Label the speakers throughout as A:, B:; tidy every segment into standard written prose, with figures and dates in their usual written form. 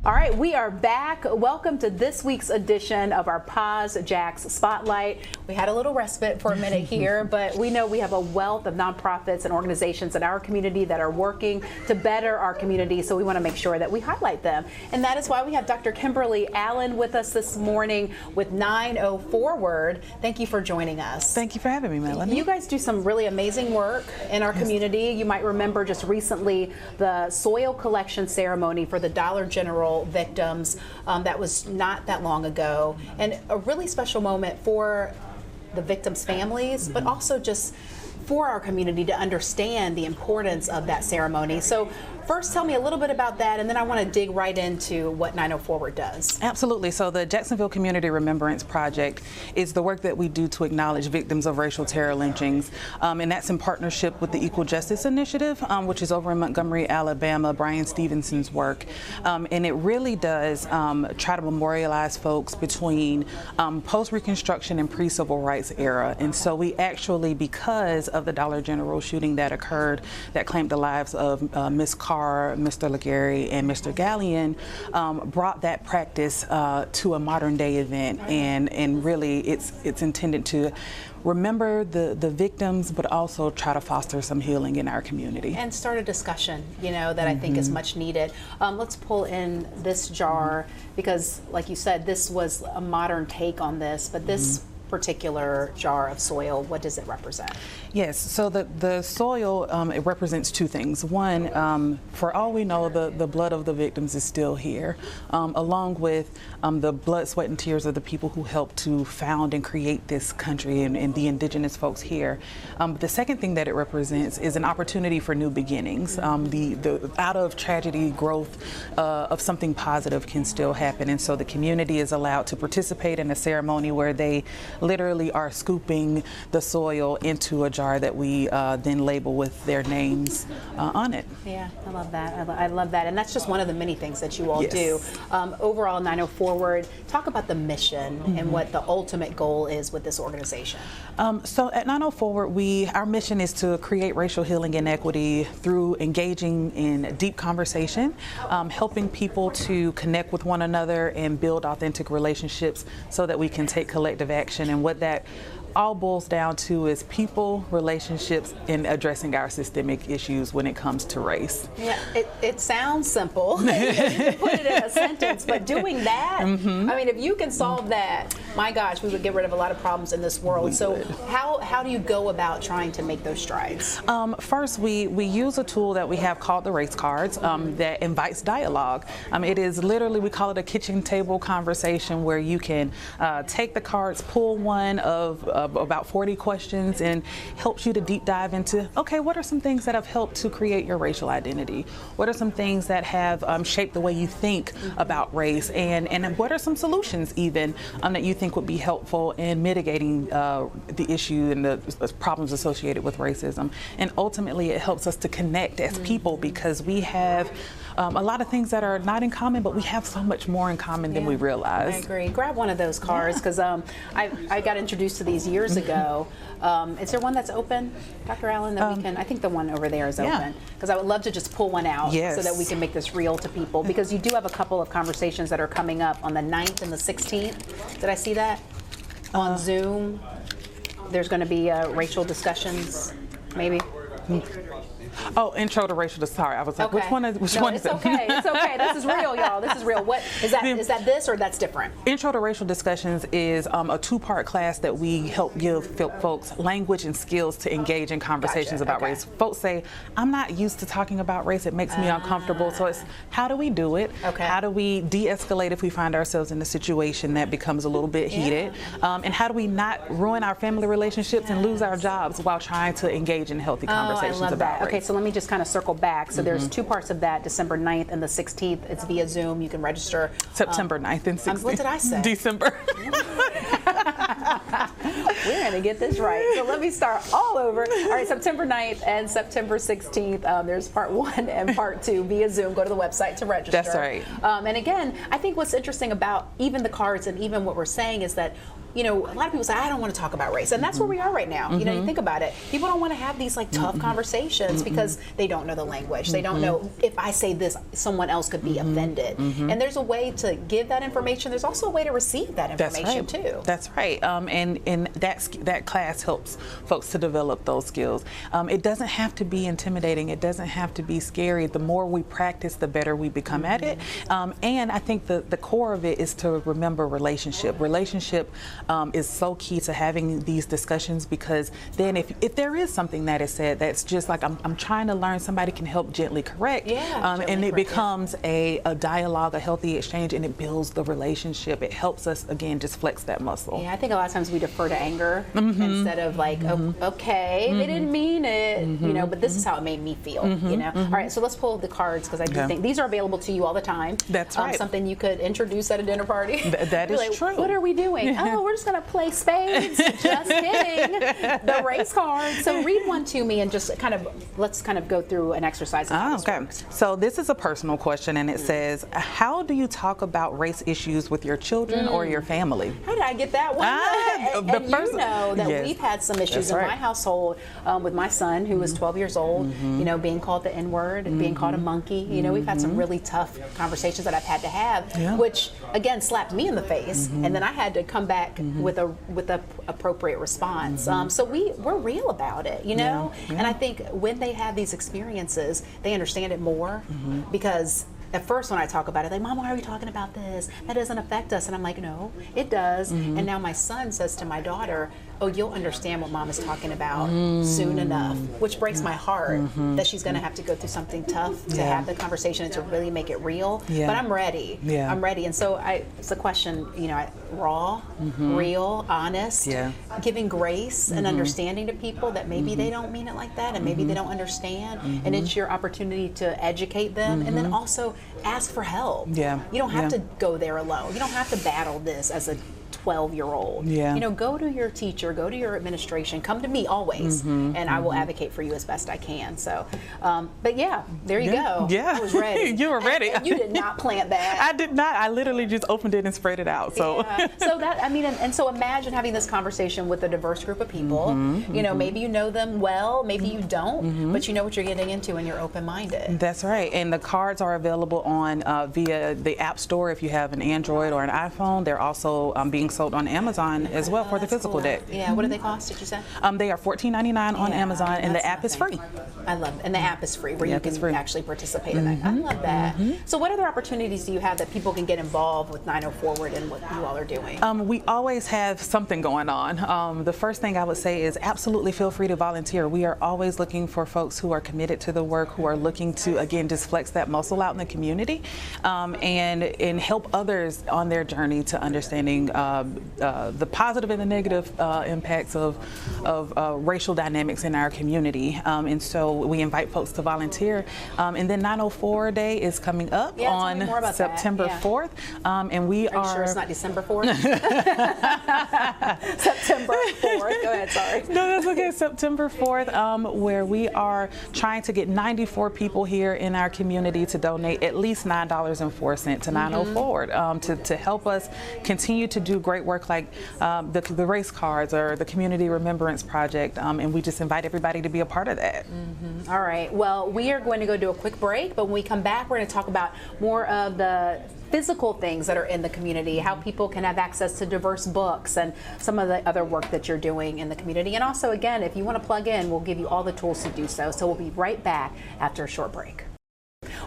A: All right, we are back. Welcome to this week's edition of our Positively JAX Spotlight. We had a little respite for a minute here, but we know we have a wealth of nonprofits and organizations in our community that are working to better our community, so we want to make sure that we highlight them. And that is why we have Dr. Kimberly Allen with us this morning with 9-0 Forward. Thank you for joining us.
B: Thank you for having me, Melanie.
A: You guys do some really amazing work in our community. You might remember just recently the soil collection ceremony for the Dollar General victims. That was not that long ago, and a really special moment for the victims' families, but also just for our community to understand the importance of that ceremony. So first, tell me a little bit about that, and then I want to dig right into what 9-0 Forward does.
B: Absolutely. So the Jacksonville Community Remembrance Project is the work that we do to acknowledge victims of racial terror lynchings, and that's in partnership with the Equal Justice Initiative, which is over in Montgomery, Alabama, Brian Stevenson's work. And it really does try to memorialize folks between post-Reconstruction and pre-Civil Rights era. And so we actually, because of the Dollar General shooting that occurred that claimed the lives of Miss Carr, Mr. Legary, and Mr. Gallion, brought that practice to a modern day event, and really it's intended to remember the victims, but also try to foster some healing in our community.
A: And start a discussion, you know, that I think is much needed. Let's pull in this jar because, like you said, this was a modern take on this, but this particular jar of soil, what does it represent?
B: Yes, so the soil, it represents two things. One, for all we know, the blood of the victims is still here, along with the blood, sweat, and tears of the people who helped to found and create this country and the indigenous folks here. The second thing that it represents is an opportunity for new beginnings. The out of tragedy, growth of something positive can still happen, and so the community is allowed to participate in a ceremony where they literally are scooping the soil into a jar that we then label with their names on it.
A: Yeah, I love that. I love that. And that's just one of the many things that you all do. Overall, 9-0 Forward, talk about the mission and what the ultimate goal is with this organization.
B: So at 9-0 Forward, our mission is to create racial healing and equity through engaging in deep conversation, helping people to connect with one another and build authentic relationships so that we can take collective action. And what that all boils down to is people, relationships, and addressing our systemic issues when it comes to race.
A: Yeah, it sounds simple. You can put it in a sentence, but doing that, I mean, if you can solve that, my gosh, we would get rid of a lot of problems in this world. So how do you go about trying to make those strides?
B: First, we use a tool that we have called the race cards that invites dialogue. It is literally, we call it a kitchen table conversation where you can take the cards, pull one of about 40 questions, and helps you to deep dive into, okay, what are some things that have helped to create your racial identity? What are some things that have shaped the way you think about race? And what are some solutions even that you think would be helpful in mitigating the issue and the problems associated with racism? And ultimately, it helps us to connect as people because we have a lot of things that are not in common, but we have so much more in common than we realize.
A: I agree. Grab one of those cards because I got introduced to these years ago. Is there one that's open, Dr. Allen, that we can? I think the one over there is open because I would love to just pull one out so that we can make this real to people, because you do have a couple of conversations that are coming up on the 9th and the 16th. Did I see that? On Zoom, there's going to be racial discussions, maybe?
B: Oh, intro to racial. Sorry, I was like, which one is it?
A: It's okay. It's okay. This is real, y'all. This is real. What is that? Is that this or that's different?
B: Intro to Racial Discussions is a 2-part class that we help give folks language and skills to engage in conversations about race. Folks say, I'm not used to talking about race. It makes me uncomfortable. So it's how do we do it? How do we de-escalate if we find ourselves in a situation that becomes a little bit heated? And how do we not ruin our family relationships and lose our jobs while trying to engage in healthy conversations about race?
A: Okay, so let me just kind of circle back. So there's 2 parts of that, December 9th and the 16th. It's via Zoom. You can register.
B: September 9th and 16th.
A: What did I say?
B: December.
A: We're going to get this right. So let me start all over. All right, September 9th and September 16th. There's part 1 and part 2 via Zoom. Go to the website to register.
B: That's right.
A: And again, I think what's interesting about even the cards and even what we're saying is that you know, a lot of people say, I don't want to talk about race. And that's where we are right now. You know, you think about it. People don't want to have these like tough conversations because they don't know the language. They don't know if I say this, someone else could be offended. And there's a way to give that information. There's also a way to receive that information too.
B: That's right. And that class helps folks to develop those skills. It doesn't have to be intimidating. It doesn't have to be scary. The more we practice, the better we become at it. And I think the core of it is to remember relationship. Relationship is so key to having these discussions, because then if there is something that is said that's just like I'm trying to learn, somebody can help gently correct. And it becomes a dialogue, a healthy exchange, and it builds the relationship. It helps us, again, just flex that muscle.
A: Yeah, I think a lot of times we defer to anger instead of like, oh, okay, they didn't mean it, you know, but this is how it made me feel, you know. All right, so let's pull the cards, because I do think these are available to you all the time.
B: That's right.
A: Something you could introduce at a dinner party.
B: That is
A: like,
B: true.
A: What are we doing? Oh, we're just going to play spades. Just kidding. The race cards. So read one to me and just let's go through an exercise.
B: Okay. So this is a personal question, and it says, how do you talk about race issues with your children or your family?
A: How did I get that one? And you know that we've had some issues in my household with my son, who was 12 years old, you know, being called the N-word, being called a monkey. You know, we've had some really tough conversations that I've had to have, which again slapped me in the face, and then I had to come back with a appropriate response. So we're real about it, you know. And I think when they have these experiences, they understand it more, because at first when I talk about it, like, Mom, why are we talking about this? That doesn't affect us. And I'm like, no, it does. And now my son says to my daughter, oh, you'll understand what Mom is talking about soon enough, which breaks my heart that she's going to have to go through something tough to have the conversation and to really make it real. But I'm ready. I'm ready. And so it's a question, you know, raw, real, honest, giving grace and understanding to people that maybe they don't mean it like that, and maybe they don't understand. And it's your opportunity to educate them, and then also ask for help. You don't have to go there alone. You don't have to battle this as a 12-year-old. You know, go to your teacher, go to your administration, come to me always, and I will advocate for you as best I can. So, but yeah, there you go. I was ready.
B: You were ready.
A: And you did not plant that.
B: I did not. I literally just opened it and spread it out. So,
A: so that, I mean, and so imagine having this conversation with a diverse group of people. You know, maybe you know them well, maybe you don't, but you know what you're getting into, and you're open-minded.
B: That's right. And the cards are available on via the App Store if you have an Android or an iPhone. They're also being sold on Amazon as well for the physical deck.
A: What do they cost, did you say?
B: They are $14.99 on Amazon, and the app is free.
A: I love it. And the app is free, where you can actually participate in that. I love that. So what other opportunities do you have that people can get involved with 90 Forward and what you all are doing?
B: We always have something going on. The first thing I would say is absolutely feel free to volunteer. We are always looking for folks who are committed to the work, who are looking to, again, just flex that muscle out in the community, and help others on their journey to understanding the positive and the negative impacts of racial dynamics in our community. And so we invite folks to volunteer. And then 904 Day is coming up on September 4th. And we are
A: sure it's not December 4th? September 4th. Go ahead, sorry.
B: No, that's okay. September 4th, where we are trying to get 94 people here in our community to donate at least $9.04 to 90 Forward to help us continue to do great work like the race cards or the Community Remembrance Project, and we just invite everybody to be a part of that.
A: All right, well, we are going to go do a quick break, but when we come back, we're going to talk about more of the physical things that are in the community, how people can have access to diverse books and some of the other work that you're doing in the community. And also, again, if you want to plug in, we'll give you all the tools to do so. So we'll be right back after a short break.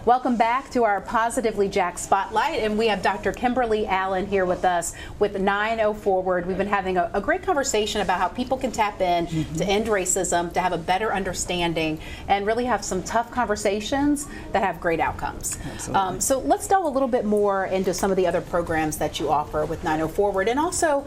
A: Welcome back to our Positively JAX Spotlight, and we have Dr. Kimberly Allen here with us with 90 Forward. We've been having a great conversation about how people can tap in to end racism, to have a better understanding, and really have some tough conversations that have great outcomes. So let's delve a little bit more into some of the other programs that you offer with 90 Forward, and also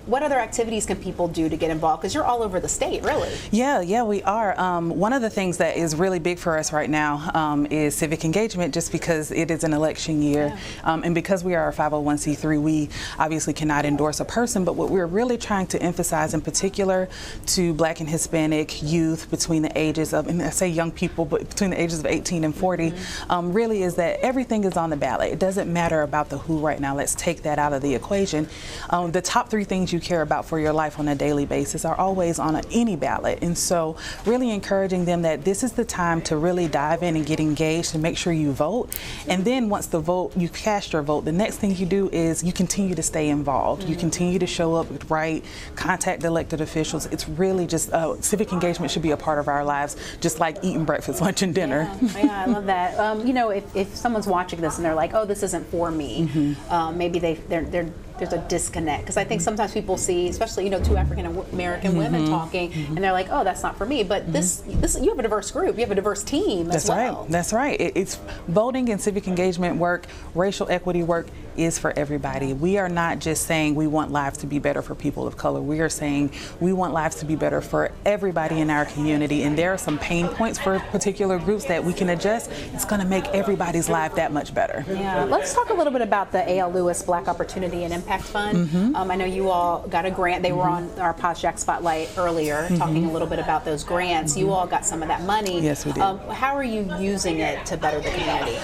A: what other activities can people do to get involved, because you're all over the state, really.
B: Yeah, we are. One of the things that is really big for us right now is Civic Civic Engagement just because it is an election year. And because we are a 501c3, we obviously cannot endorse a person, but what we're really trying to emphasize in particular to Black and Hispanic youth between the ages of, and I say young people, but between the ages of 18 and 40, really is that everything is on the ballot. It doesn't matter about the who right now. Let's take that out of the equation. The top 3 things you care about for your life on a daily basis are always on any ballot. And so really encouraging them that this is the time to really dive in and get engaged and make sure you vote. And then once you cast your vote, the next thing you do is you continue to stay involved. You continue to show up, write, contact elected officials. It's really just, civic engagement should be a part of our lives, just like eating breakfast, lunch, and dinner.
A: Yeah, I love that. You know, if someone's watching this and they're like, oh, this isn't for me, maybe there's a disconnect, because I think sometimes people see, especially, you know, 2 African American women talking, and they're like, oh, that's not for me. But this you have a diverse group, you have a diverse team as well.
B: That's right. It's voting and civic engagement work, racial equity work is for everybody. We are not just saying we want lives to be better for people of color. We are saying we want lives to be better for everybody in our community, and there are some pain points for particular groups that we can adjust. It's going to make everybody's life that much better.
A: Yeah. Let's talk a little bit about the A.L. Lewis Black Opportunity and Impact Fund. I know you all got a grant. They were on our Positively JAX Spotlight earlier, talking a little bit about those grants. You all got some of that money.
B: Yes, we did.
A: How are you using it to better the community?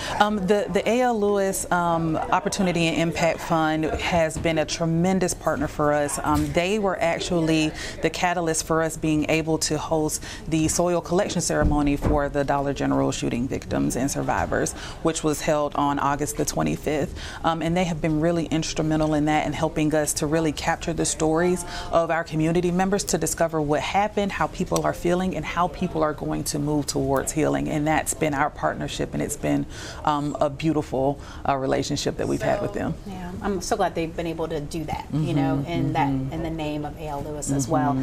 B: The A.L. Lewis Opportunity and Impact Fund has been a tremendous partner for us. They were actually the catalyst for us being able to host the soil collection ceremony for the Dollar General shooting victims and survivors, which was held on August the 25th. And they have been really instrumental in that and helping us to really capture the stories of our community members, to discover what happened, how people are feeling, and how people are going to move towards healing. And that's been our partnership, and it's been a beautiful relationship that we've had with them.
A: Yeah, I'm so glad they've been able to do that, you know, in the name of A.L. Lewis as well.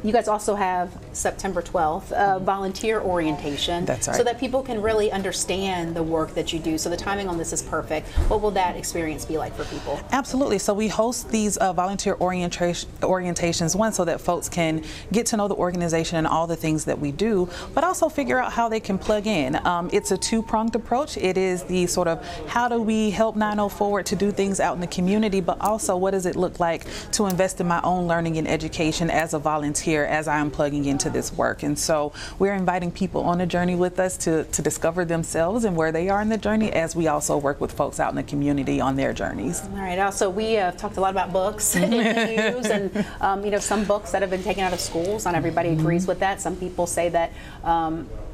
A: You guys also have September 12th, volunteer orientation.
B: That's right.
A: So that people can really understand the work that you do. So the timing on this is perfect. What will that experience be like for people?
B: Absolutely. So we host these volunteer orientations, one, so that folks can get to know the organization and all the things that we do, but also figure out how they can plug in. It's a 2-pronged approach. It is the sort of how do we help 90 Forward to do things out in the community, but also what does it look like to invest in my own learning and education as a volunteer as I am plugging into this work. And so we're inviting people on a journey with us to discover themselves and where they are in the journey, as we also work with folks out in the community on their journeys.
A: All right. Also, we have talked a lot about books in the news, and you know, some books that have been taken out of schools. Not everybody agrees with that. Some people say that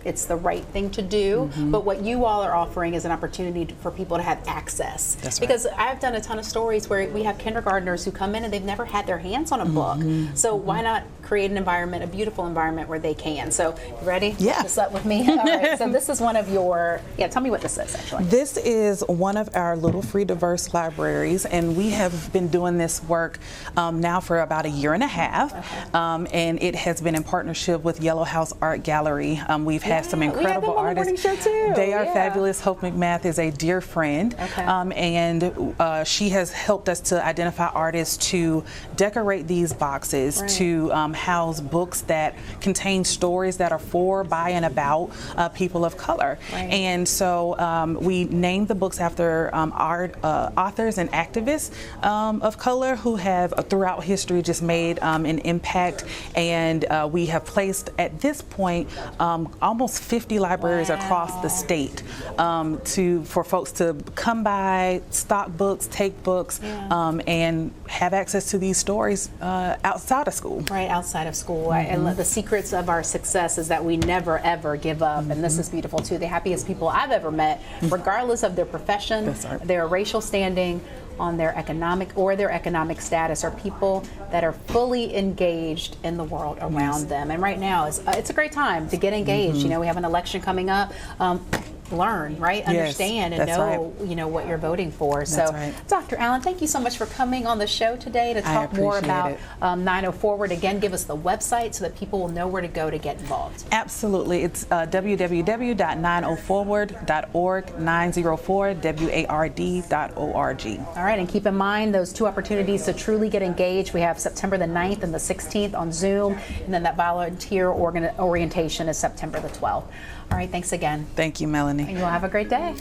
A: it's the right thing to do, but what you all are offering is an opportunity for people to have access.
B: That's
A: because
B: right.
A: I've done a ton of stories where we have kindergartners who come in and they've never had their hands on a book. So why not create an environment, a beautiful environment where they can? So you ready?
B: Yeah.
A: Put this up with me. All right. So this is one of your, tell me what this is actually.
B: This is one of our little free diverse libraries, and we have been doing this work now for about 1.5 years, and it has been in partnership with Yellow House Art Gallery. We've had some incredible artists. They are fabulous. Hope McMath is a dear friend, and she has helped us to identify artists to decorate these boxes, to house books that contain stories that are for, by, and about people of color. And so we named the books after authors and activists of color who have throughout history just made an impact, and we have placed at this point almost 50 libraries across the state for folks to come by, stock books, take books, and have access to these stories outside of school. Right,
A: outside of school. And the secrets of our success is that we never ever give up, and this is beautiful too. The happiest people I've ever met, regardless of their profession, their racial standing, on their economic status, are people that are fully engaged in the world around them. And right now it's a great time to get engaged. You know, we have an election coming up. Learn, right? Understand and know, you know, what you're voting for. So, Dr. Allen, thank you so much for coming on the show today to talk more about 90 Forward. Again, give us the website so that people will know where to go to get involved.
B: Absolutely. It's www.90forward.org, 904ward.org.
A: All right, and keep in mind those 2 opportunities to truly get engaged. We have September the 9th and the 16th on Zoom, and then that volunteer orientation is September the 12th. All right, thanks again.
B: Thank you, Melanie. Melanie.
A: And you'll have a great day.